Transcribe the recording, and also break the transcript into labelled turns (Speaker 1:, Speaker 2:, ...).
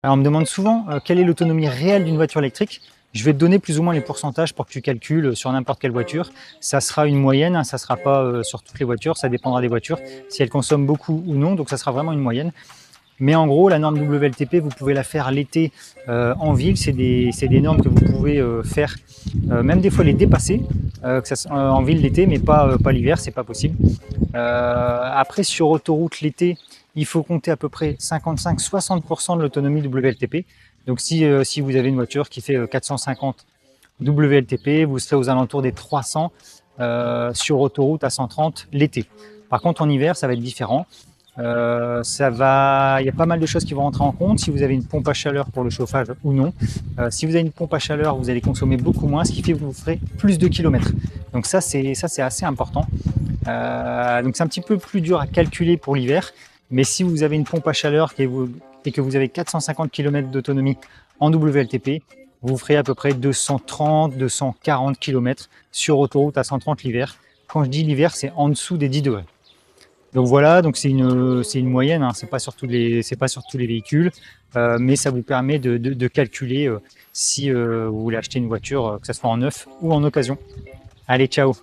Speaker 1: Alors, on me demande souvent quelle est l'autonomie réelle d'une voiture électrique. Je vais te donner plus ou moins les pourcentages pour que tu calcules sur n'importe quelle voiture. Ça sera une moyenne, hein, ça ne sera pas sur toutes les voitures, ça dépendra des voitures, si elles consomment beaucoup ou non, donc ça sera vraiment une moyenne. Mais en gros, la norme WLTP, vous pouvez la faire l'été en ville. C'est des normes que vous pouvez faire, même des fois les dépasser en ville l'été, mais pas l'hiver, c'est pas possible. Après, sur autoroute l'été, il faut compter à peu près 55-60% de l'autonomie WLTP. Donc si vous avez une voiture qui fait 450 WLTP, vous serez aux alentours des 300 sur autoroute à 130 l'été. Par contre, en hiver, ça va être différent. Il y a pas mal de choses qui vont rentrer en compte. Si vous avez une pompe à chaleur pour le chauffage ou non. Si vous avez une pompe à chaleur, vous allez consommer beaucoup moins, ce qui fait que vous ferez plus de kilomètres. Donc ça, c'est assez important. Donc c'est un petit peu plus dur à calculer pour l'hiver. Mais si vous avez une pompe à chaleur et que vous avez 450 km d'autonomie en WLTP, vous ferez à peu près 230-240 km sur autoroute à 130 l'hiver. Quand je dis l'hiver, c'est en dessous des 10 degrés. Donc voilà, donc c'est une moyenne, hein, c'est pas sur tous les véhicules, mais ça vous permet de calculer si vous voulez acheter une voiture, que ce soit en neuf ou en occasion. Allez, ciao!